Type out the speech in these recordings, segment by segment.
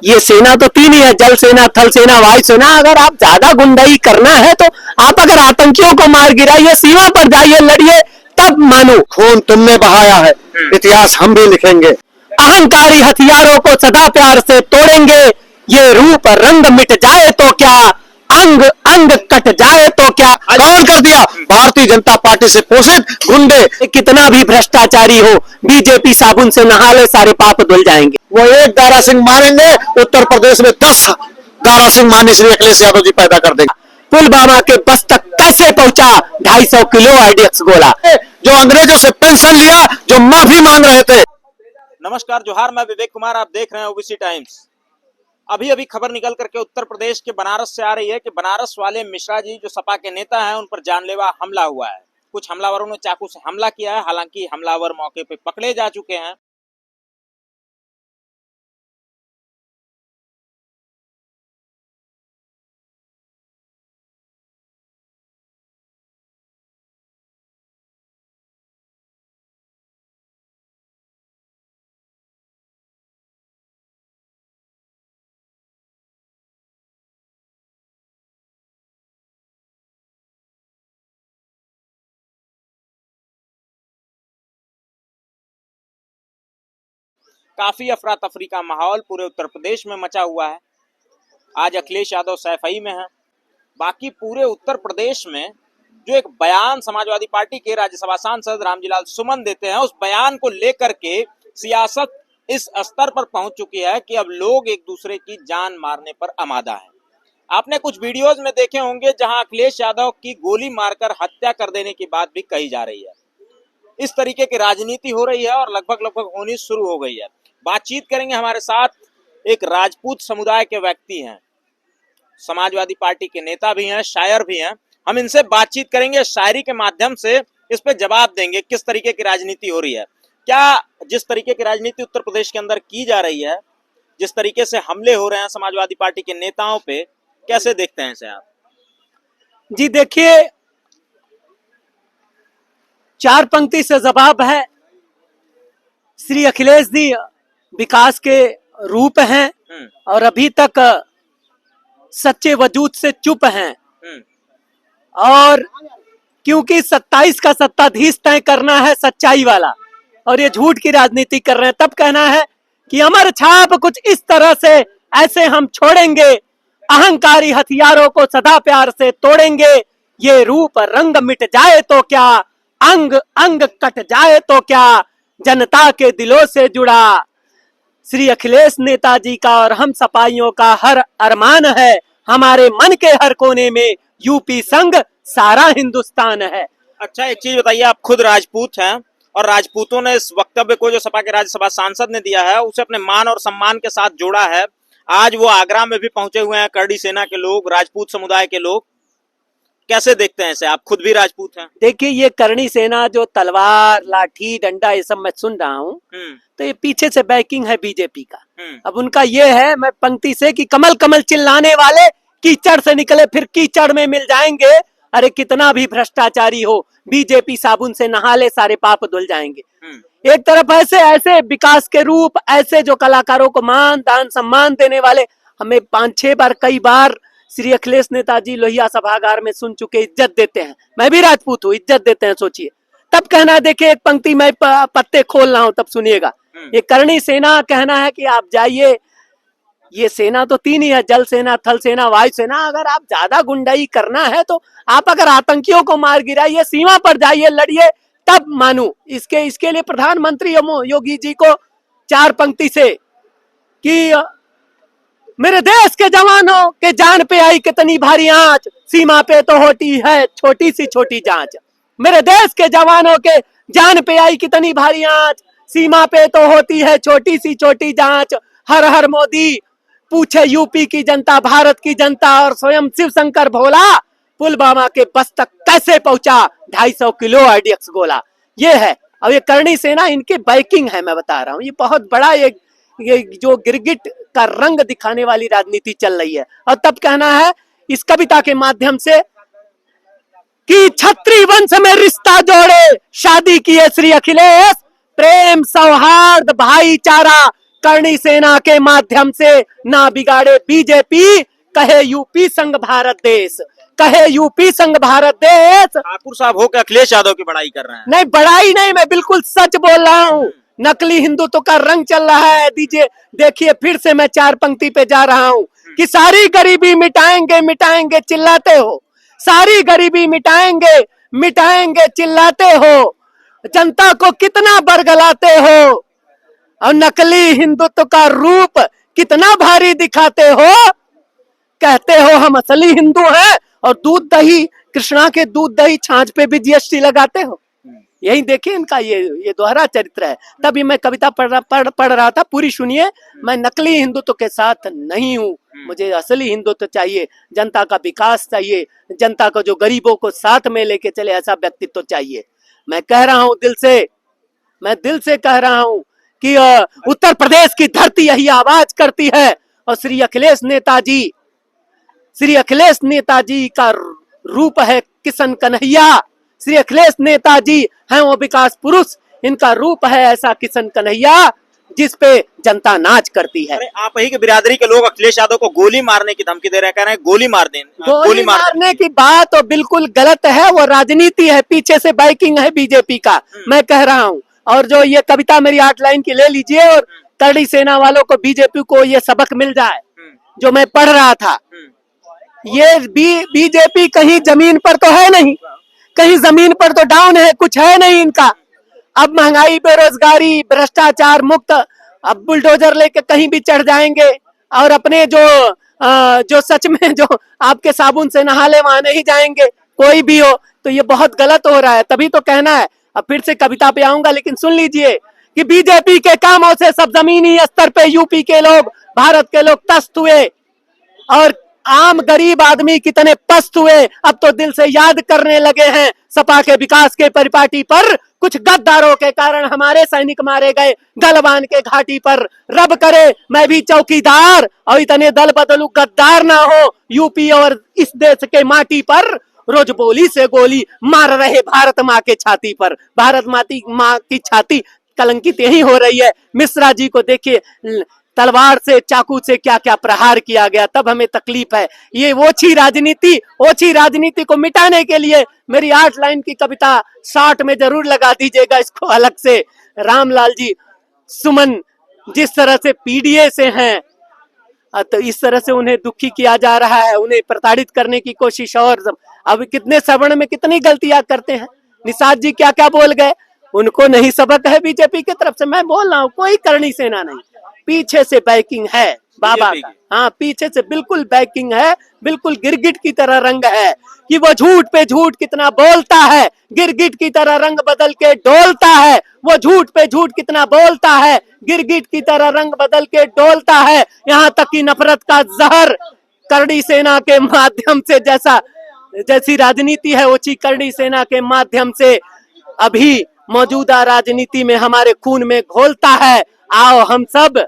ये सेना तो तीन ही है, जल सेना, थल सेना, वायु सेना। अगर आप ज्यादा गुंडाई करना है तो आप अगर आतंकियों को मार गिराइए, सीमा पर जाइए, लड़िए, तब मानो। खून तुमने बहाया है, इतिहास हम भी लिखेंगे। अहंकारी हथियारों को सदा प्यार से तोड़ेंगे, ये रूप रंग मिट जाए तो क्या, अंग अंग कट जाए तो क्या। कौन कर दिया? भारतीय जनता पार्टी से पोषित गुंडे। कितना भी भ्रष्टाचारी हो, बीजेपी साबुन से नहा ले, सारे पाप धुल जाएंगे। वो एक दारा सिंह मारेंगे, उत्तर प्रदेश में 10 दारा सिंह मानी श्री अखिलेश यादव जी पैदा कर देंगे। पुलवामा के बस तक कैसे पहुंचा 250 किलो आईडीएक्स गोला। जो अंग्रेजों से पेंशन लिया, जो माफी मांग रहे थे। नमस्कार, जोहार, मैं विवेक कुमार, आप देख रहे हैं ओबीसी टाइम्स। अभी अभी खबर निकल करके उत्तर प्रदेश के बनारस से आ रही है कि बनारस वाले मिश्रा जी जो सपा के नेता हैं, उन पर जानलेवा हमला हुआ है। कुछ हमलावरों ने चाकू से हमला किया है, हालांकि हमलावर मौके पे पकड़े जा चुके हैं। काफी अफरा तफरी का माहौल पूरे उत्तर प्रदेश में मचा हुआ है। आज अखिलेश यादव सैफई में है। बाकी पूरे उत्तर प्रदेश में जो एक बयान समाजवादी पार्टी के राज्यसभा सांसद रामजीलाल सुमन देते हैं, उस बयान को लेकर के सियासत इस स्तर पर पहुंच चुकी है कि अब लोग एक दूसरे की जान मारने पर आमादा है। आपने कुछ वीडियोज में देखे होंगे जहां अखिलेश यादव की गोली मारकर हत्या कर देने की बात भी कही जा रही है। इस तरीके की राजनीति हो रही है और लगभग होनी शुरू हो गई है। बातचीत करेंगे, हमारे साथ एक राजपूत समुदाय के व्यक्ति हैं, समाजवादी पार्टी के नेता भी हैं, शायर भी हैं। हम इनसे बातचीत करेंगे, शायरी के माध्यम से इस पे जवाब देंगे किस तरीके की राजनीति हो रही है। क्या जिस तरीके की राजनीति उत्तर प्रदेश के अंदर की जा रही है, जिस तरीके से हमले हो रहे हैं समाजवादी पार्टी के नेताओं पे, कैसे देखते हैं इसे आप? जी देखिए, 4 पंक्ति से जवाब है। श्री अखिलेश जी विकास के रूप हैं और अभी तक सच्चे वजूद से चुप हैं। और क्योंकि 27 का सत्ताधीश तय करना है सच्चाई वाला, और ये झूठ की राजनीति कर रहे हैं, तब कहना है कि अमर छाप कुछ इस तरह से ऐसे हम छोड़ेंगे, अहंकारी हथियारों को सदा प्यार से तोड़ेंगे, ये रूप रंग मिट जाए तो क्या, अंग अंग कट जाए तो क्या, जनता के दिलों से जुड़ा श्री अखिलेश नेताजी का और हम सपाइयों का हर अरमान है, हमारे मन के हर कोने में यूपी संग सारा हिंदुस्तान है। अच्छा, एक चीज बताइए, आप खुद राजपूत हैं और राजपूतों ने इस वक्तव्य को जो सपा के राज्यसभा सांसद ने दिया है, उसे अपने मान और सम्मान के साथ जोड़ा है। आज वो आगरा में भी पहुंचे हुए हैं, करड़ी सेना के लोग, राजपूत समुदाय के लोग। कैसे देखते हैं इसे? आप खुद भी राजपूत हैं। देखिए, ये करणी सेना जो तलवार, लाठी, डंडा, ये सब मैं सुन रहा हूँ, तो ये पीछे से बैकिंग है बीजेपी का। अब उनका ये है, मैं पंक्ति से, कि कमल कमल चिल्लाने वाले कीचड़ से निकले फिर कीचड़ में मिल जाएंगे। अरे कितना भी भ्रष्टाचारी हो, बीजेपी साबुन से नहा ले, सारे पाप धुल जाएंगे। एक तरफ ऐसे ऐसे विकास के रूप, ऐसे जो कलाकारों को मान दान सम्मान देने वाले, हमें 5-6 बार, कई बार श्री अखिलेश नेताजी लोहिया सभागार में सुन चुके, इज्जत देते हैं। मैं भी राजपूत हूँ, इज्जत देते हैं, सोचिए। तब कहना है, देखिए एक पंक्ति मैं पत्ते खोल रहा हूँ, तब सुनिएगा। ये करणी सेना कहना है कि आप जाइए, ये सेना तो तीन ही है, जल सेना, थल सेना, वायु सेना। अगर आप ज्यादा गुंडाई करना है तो आप अगर आतंकियों को मार गिराइए, सीमा पर जाइए, लड़िए, तब मानू। इसके लिए प्रधानमंत्री योगी जी को 4 पंक्ति से कि मेरे देश के जवानों के जान पे आई कितनी भारी आंच, सीमा पे तो होती है छोटी सी छोटी जांच। मेरे देश के जवानों के जान पे आई कितनी भारी आंच, सीमा पे तो होती है छोटी सी छोटी जांच। हर हर मोदी पूछे यूपी की जनता, भारत की जनता और स्वयं शिव शंकर भोला, पुलवामा के बस तक कैसे पहुंचा 250 किलो आईडीएक्स गोला। ये है। अब ये करणी सेना, इनके बैकिंग है, मैं बता रहा हूँ। ये बहुत बड़ा ये जो गिरगिट का रंग दिखाने वाली राजनीति चल रही है। और तब कहना है इस कविता के माध्यम से कि छत्री वंश में रिश्ता जोड़े शादी किए श्री अखिलेश, प्रेम सौहार्द भाईचारा करणी सेना के माध्यम से ना बिगाड़े बीजेपी, कहे यूपी संघ भारत देश, कहे यूपी संघ भारत देश। ठाकुर साहब होकर अखिलेश यादव की बड़ाई कर रहे हैं। नहीं, बड़ाई नहीं, मैं बिल्कुल सच बोल रहा हूँ। नकली हिंदुत्व का रंग चल रहा है। दीजिए, देखिए, फिर से मैं 4 पंक्ति पे जा रहा हूँ कि सारी गरीबी मिटाएंगे मिटाएंगे चिल्लाते हो, सारी गरीबी मिटाएंगे मिटाएंगे चिल्लाते हो, जनता को कितना बरगलाते हो, और नकली हिंदुत्व का रूप कितना भारी दिखाते हो। कहते हो हम असली हिंदू हैं और दूध दही, कृष्णा के दूध दही छाछ पे भी जीएसटी लगाते हो। यही देखिए इनका ये दोहरा चरित्र है। तभी मैं कविता पढ़ रहा था, पूरी सुनिए। मैं नकली हिंदुत्व के साथ नहीं हूँ, मुझे असली हिंदुत्व चाहिए, जनता का विकास चाहिए, जनता को जो गरीबों को साथ में लेके चले ऐसा व्यक्तित्व चाहिए। मैं कह रहा हूँ दिल से, मैं दिल से कह रहा हूँ कि उत्तर प्रदेश की धरती यही आवाज करती है, और श्री अखिलेश नेताजी का रूप है किशन कन्हैया। श्री अखिलेश नेताजी हैं वो विकास पुरुष, इनका रूप है ऐसा किशन कन्हैया जिस पे जनता नाच करती है। अरे आप ही के बिरादरी के लोग अखिलेश यादव को गोली मारने की धमकी दे रहे हैं, कह रहे हैं गोली मार दें। गोली मारने की बात तो बिल्कुल गलत है, वो राजनीति है, पीछे से बैकिंग है बीजेपी का, मैं कह रहा हूँ। और जो ये कविता मेरी 8 लाइन की ले लीजिए, और करणी सेना वालों को, बीजेपी को ये सबक मिल जाए जो मैं पढ़ रहा था। ये बीजेपी कहीं जमीन पर तो है नहीं, कहीं जमीन पर तो डाउन है, कुछ है नहीं इनका। अब महंगाई, बेरोजगारी, भ्रष्टाचार मुक्त, अब बुलडोजर लेके कहीं भी चढ़ जाएंगे, और अपने जो सच में जो आपके साबुन से नहा ले वहां नहीं जाएंगे, कोई भी हो। तो ये बहुत गलत हो रहा है, तभी तो कहना है। अब फिर से कविता पे आऊंगा, लेकिन सुन लीजिए कि बीजेपी के कामों से सब जमीनी स्तर पे यूपी के लोग, भारत के लोग तस्त हुए, और आम गरीब आदमी कितने पस्त हुए। अब तो दिल से याद करने लगे हैं सपा के विकास के परिपाटी पर। कुछ गद्दारों के कारण हमारे सैनिक मारे गए गलवान के घाटी पर। रब करे मैं भी चौकीदार और इतने दल बदलू गद्दार ना हो यूपी और इस देश के माटी पर। रोज बोली से गोली मार रहे भारत माँ के छाती पर। भारत माँ की छाती कलंकित यही हो रही है। मिश्रा जी को देखिए, तलवार से, चाकू से क्या क्या प्रहार किया गया, तब हमें तकलीफ है। ये ओछी राजनीति को मिटाने के लिए मेरी 8 लाइन की कविता शॉर्ट में जरूर लगा दीजिएगा इसको अलग से। रामलाल जी सुमन जिस तरह से पीडीए से हैं, तो इस तरह से उन्हें दुखी किया जा रहा है, उन्हें प्रताड़ित करने की कोशिश। और अब कितने सवर्ण में कितनी गलतियां करते हैं। निषाद जी क्या क्या बोल गए, उनको नहीं सबक है बीजेपी की तरफ से। मैं बोल रहा हूँ कोई करणी सेना नहीं, पीछे से बैकिंग है बाबा का। हाँ, पीछे से बिल्कुल बैकिंग है, बिल्कुल गिरगिट की तरह रंग है कि वो झूठ पे झूठ कितना बोलता है, गिरगिट की तरह रंग बदल के डोलता है। वो झूठ पे झूठ कितना बोलता है, गिरगिट की तरह रंग बदल के डोलता है। यहाँ तक कि नफरत का जहर करणी सेना के माध्यम से, जैसी राजनीति है ऊंची करणी सेना के माध्यम से अभी मौजूदा राजनीति में हमारे खून में घोलता है। आओ हम सब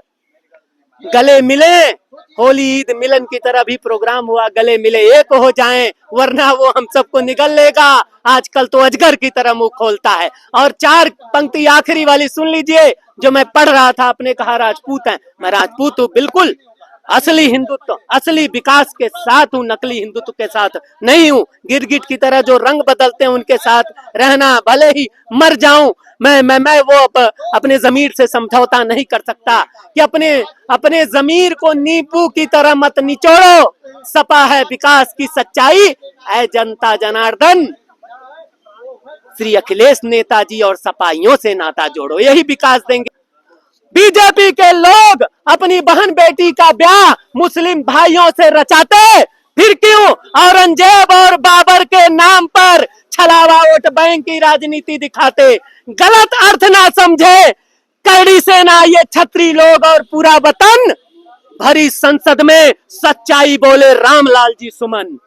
गले मिले, होली ईद मिलन की तरह भी प्रोग्राम हुआ, गले मिले एक हो जाएं, वरना वो हम सबको निगल लेगा। आजकल तो अजगर की तरह मुंह खोलता है। और 4 पंक्ति आखिरी वाली सुन लीजिए जो मैं पढ़ रहा था। आपने कहा राजपूत हैं, मैं राजपूत हूँ, बिल्कुल असली हिंदुत्व, असली विकास के साथ हूँ, नकली हिंदुत्व के साथ नहीं हूँ। गिरगिट की तरह जो रंग बदलते हैं उनके साथ रहना, भले ही मर जाऊं मैं वो अपने जमीर से समझौता नहीं कर सकता कि अपने जमीर को नींबू की तरह मत निचोड़ो। सपा है विकास की सच्चाई, ऐ जनता जनार्दन श्री अखिलेश नेताजी और सपाइयों से नाता जोड़ो, यही विकास देंगे। बीजेपी के लोग अपनी बहन बेटी का ब्याह मुस्लिम भाइयों से रचाते, फिर क्यों औरंगजेब और बाबर के नाम पर छलावा वोट बैंक की राजनीति दिखाते। गलत अर्थ ना समझे करणी सेना, ये छत्री लोग और पूरा वतन। भरी संसद में सच्चाई बोले रामलाल जी सुमन।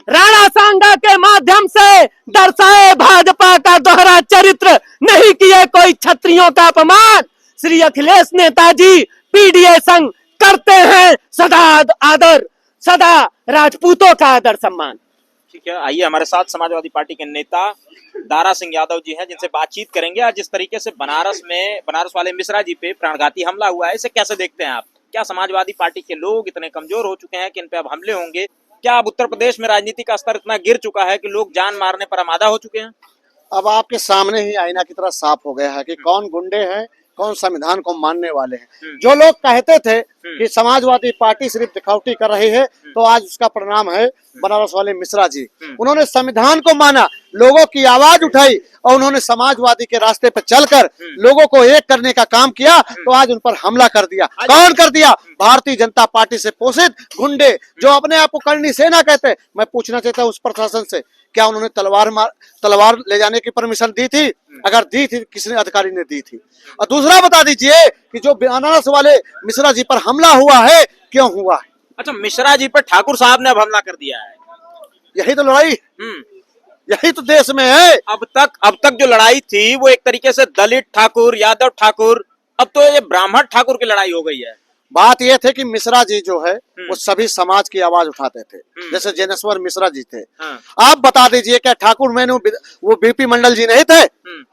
राणा सांगा के माध्यम से दर्शाए भाजपा का दोहरा चरित्र, नहीं किए कोई छत्रियों का अपमान। श्री अखिलेश नेताजी पीडीए संघ करते हैं सदा आदर, सदा राजपूतों का आदर सम्मान। ठीक है, आइए हमारे साथ समाजवादी पार्टी के नेता दारा सिंह यादव जी हैं, जिनसे बातचीत करेंगे। आज जिस तरीके से बनारस वाले मिश्रा जी पे प्राणघाती हमला हुआ है, इसे कैसे देखते हैं आप? क्या समाजवादी पार्टी के लोग इतने कमजोर हो चुके हैं कि इन पे अब हमले होंगे? क्या अब उत्तर प्रदेश में राजनीति का स्तर इतना गिर चुका है कि लोग जान मारने पर आमादा हो चुके हैं? अब आपके सामने ही आईना की तरह साफ हो गया है कि कौन गुंडे हैं, कौन संविधान को मानने वाले हैं। जो लोग कहते थे कि समाजवादी पार्टी सिर्फ दिखावटी कर रही है, तो आज उसका परिणाम है बनारस वाले मिश्रा जी। उन्होंने संविधान को माना, लोगों की आवाज उठाई और उन्होंने समाजवादी के रास्ते पर चलकर लोगों को एक करने का काम किया, तो आज उन पर हमला कर दिया। कौन कर दिया? भारतीय जनता पार्टी से पोषित गुंडे जो अपने आप को करनी सेना कहते। मैं पूछना चाहता हूँ उस प्रशासन से, क्या उन्होंने तलवार ले जाने की परमिशन दी थी? अगर दी थी, किसने अधिकारी ने दी थी? और दूसरा बता दीजिए कि जो बनारस वाले मिश्रा जी पर हमला हुआ है, क्यों हुआ है? अच्छा, मिश्रा जी पर ठाकुर साहब ने अब हमला कर दिया है। यही तो लड़ाई, यही तो देश में है। अब तक जो लड़ाई थी वो एक तरीके से दलित ठाकुर, यादव ठाकुर, अब तो ये ब्राह्मण ठाकुर की लड़ाई हो गई है। बात यह थे कि मिश्रा जी जो है वो सभी समाज की आवाज उठाते थे, जैसे जैनेश्वर मिश्रा जी थे। आप बता दीजिए, क्या ठाकुर मैंने वो बीपी मंडल जी नहीं थे?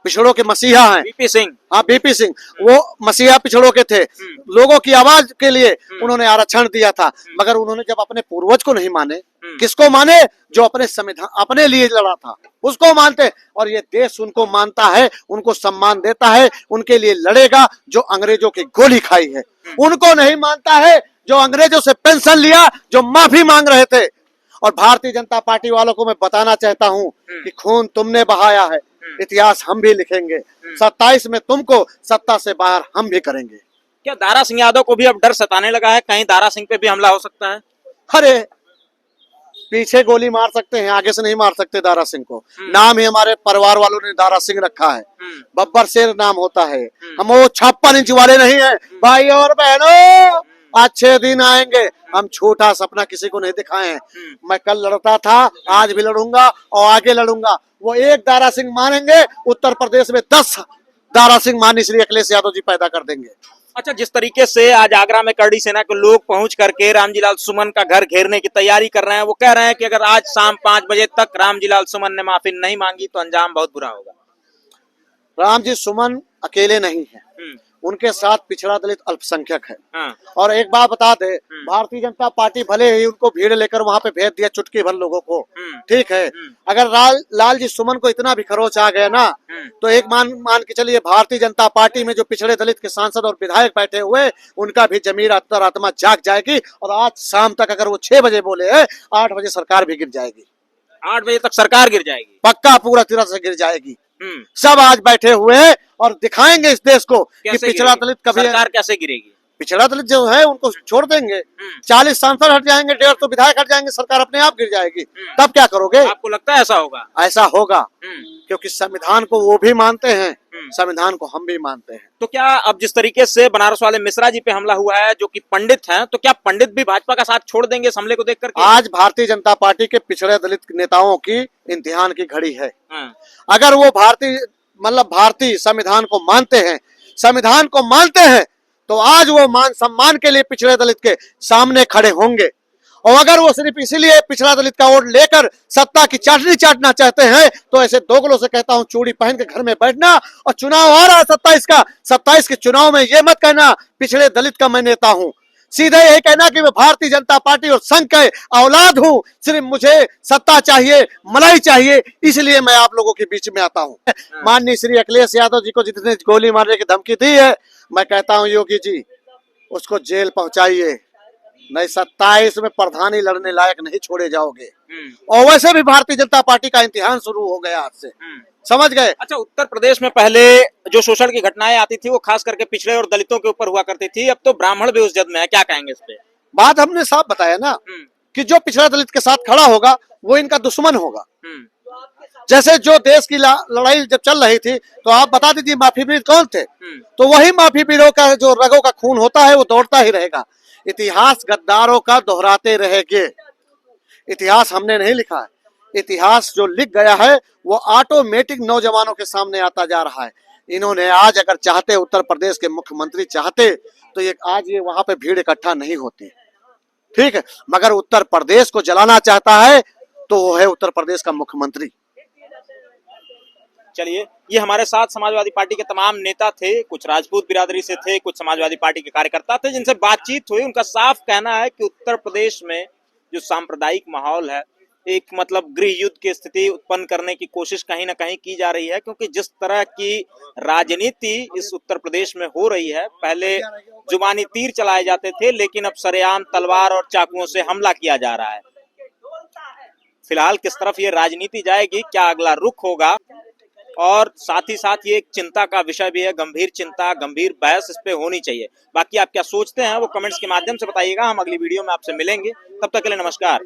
पिछड़ों के मसीहा हैं। बीपी सिंह, हाँ बीपी सिंह, वो मसीहा पिछड़ों के थे। लोगों की आवाज के लिए उन्होंने आरक्षण दिया था, मगर उन्होंने जब अपने पूर्वज को नहीं माने, किसको माने? जो अपने संविधान अपने लिए लड़ा था उसको मानते। और ये देश उनको मानता है, उनको सम्मान देता है, उनके लिए लड़ेगा जो अंग्रेजों की गोली खाई है। उनको नहीं मानता है जो अंग्रेजों से पेंशन लिया, जो माफी मांग रहे थे। और भारतीय जनता पार्टी वालों को मैं बताना चाहता हूं कि खून तुमने बहाया है, इतिहास हम भी लिखेंगे। 27 में तुमको सत्ता से बाहर हम भी करेंगे। क्या दारा सिंह यादव को भी अब डर सताने लगा है, कहीं दारा सिंह पे भी हमला हो सकता है? अरे पीछे गोली मार सकते हैं, आगे से नहीं मार सकते दारा सिंह को। नाम ही हमारे परिवार वालों ने दारा सिंह रखा है, बब्बर शेर नाम होता है। हम वो 56 इंच वाले नहीं है। भाई और बहनों, अच्छे दिन आएंगे। हम छोटा सपना किसी को नहीं दिखाए हैं। मैं कल लड़ता था, आज भी लड़ूंगा और आगे लड़ूंगा। वो एक दारा सिंह मानेंगे, उत्तर प्रदेश में 10 दारा सिंह माननीय श्री अखिलेश यादव जी पैदा कर देंगे। अच्छा, जिस तरीके से आज आगरा में करड़ी सेना के लोग पहुंच करके रामजीलाल सुमन का घर घेरने की तैयारी कर रहे हैं, वो कह रहे हैं कि अगर आज शाम 5 बजे तक रामजीलाल सुमन ने माफी नहीं मांगी तो अंजाम बहुत बुरा होगा। रामजी सुमन अकेले नहीं है, उनके साथ पिछड़ा दलित अल्पसंख्यक है। और एक बात बता दे, भारतीय जनता पार्टी भले ही उनको भीड़ लेकर वहां पे भेज दिया चुटकी भर लोगों को, ठीक है। अगर लालजी सुमन को इतना भी खरोच आ गया ना, तो एक मान के चलिए, भारतीय जनता पार्टी में जो पिछड़े दलित के सांसद और विधायक बैठे हुए, उनका भी जमीर अंतरात्मा जाग जाएगी। और आज शाम तक अगर वो 6 बजे बोले है, 8 बजे सरकार भी गिर जाएगी। 8 बजे तक सरकार गिर जाएगी? पक्का, पूरा तरह से गिर जाएगी। सब आज बैठे हुए हैं और दिखाएंगे इस देश को कि पिछड़ा दलित कभी सरकार कैसे गिरेगी। पिछड़ा दलित जो है उनको छोड़ देंगे, 40 सांसद हट जाएंगे, 150 विधायक हट जाएंगे, सरकार अपने आप गिर जाएगी। तब क्या करोगे? आपको लगता है ऐसा होगा? ऐसा होगा, क्योंकि संविधान को वो भी मानते हैं, संविधान को हम भी मानते हैं। तो क्या अब जिस तरीके से बनारस वाले मिश्रा जी पे हमला हुआ है, जो कि पंडित हैं, तो क्या पंडित भी भाजपा का साथ छोड़ देंगे इस हमले को देख करके? आज भारतीय जनता पार्टी के पिछड़े दलित नेताओं की इम्तिहान की घड़ी है। अगर वो भारतीय संविधान को मानते हैं, तो आज वो मान सम्मान के लिए पिछड़े दलित के सामने खड़े होंगे। और अगर वो सिर्फ इसीलिए पिछड़ा दलित का वोट लेकर सत्ता की चाटनी चाटना चाहते हैं, तो ऐसे दोगलों से कहता हूं, चूड़ी पहन के घर में बैठना। और चुनाव आ रहा है 27 के चुनाव में ये मत कहना पिछड़े दलित का मैं नेता हूं। सीधे यही कहना कि मैं भारतीय जनता पार्टी और संघ के औलाद हूं, सिर्फ मुझे सत्ता चाहिए, मलाई चाहिए, इसलिए मैं आप लोगों के बीच में आता हूं। माननीय श्री अखिलेश यादव जी को जितने गोली मारने की धमकी दी है, मैं कहता हूं योगी जी उसको जेल पहुंचाइए, नहीं 27 में प्रधानी लड़ने लायक नहीं छोड़े जाओगे। और वैसे भी भारतीय जनता पार्टी का इम्तिहान शुरू हो गया आज से, समझ गए? अच्छा, उत्तर प्रदेश में पहले जो शोषण की घटनाएं आती थी वो खास करके पिछड़े और दलितों के ऊपर हुआ करती थी, अब तो ब्राह्मण भी उस जद में है, क्या कहेंगे इस पे? बात हमने साफ बताया ना कि जो पिछड़ा दलित के साथ खड़ा होगा वो इनका दुश्मन होगा। जैसे जो देश की लड़ाई जब चल रही थी, तो आप बता दीजिए माफी वीर कौन थे? तो वही माफी वीरों का जो रगों का खून होता है वो दौड़ता ही रहेगा। इतिहास गद्दारों का दोहराते रहेंगे। इतिहास हमने नहीं लिखा है, इतिहास जो लिख गया है वो ऑटोमेटिक नौजवानों के सामने आता जा रहा है। इन्होंने आज अगर चाहते, उत्तर प्रदेश के मुख्यमंत्री चाहते, तो ये आज ये वहां पे भीड़ इकट्ठा नहीं होती, ठीक है। मगर उत्तर प्रदेश को जलाना चाहता है तो वो है उत्तर प्रदेश का मुख्यमंत्री। चलिए, ये हमारे साथ समाजवादी पार्टी के तमाम नेता थे, कुछ राजपूत बिरादरी से थे, कुछ समाजवादी पार्टी के कार्यकर्ता थे, जिनसे बातचीत हुई। उनका साफ कहना है कि उत्तर प्रदेश में जो सांप्रदायिक माहौल है, एक मतलब गृह युद्ध की स्थिति उत्पन्न करने की कोशिश कहीं ना कहीं की जा रही है, क्योंकि जिस तरह की राजनीति इस उत्तर प्रदेश में हो रही है, पहले जुबानी तीर चलाए जाते थे, लेकिन अब सरेआम तलवार और चाकुओं से हमला किया जा रहा है। फिलहाल किस तरफ ये राजनीति जाएगी, क्या अगला रुख होगा, और साथ ही साथ ये एक चिंता का विषय भी है, गंभीर चिंता, गंभीर बहस इस पे होनी चाहिए। बाकी आप क्या सोचते हैं वो कमेंट्स के माध्यम से बताइएगा। हम अगली वीडियो में आपसे मिलेंगे, तब तक के लिए नमस्कार।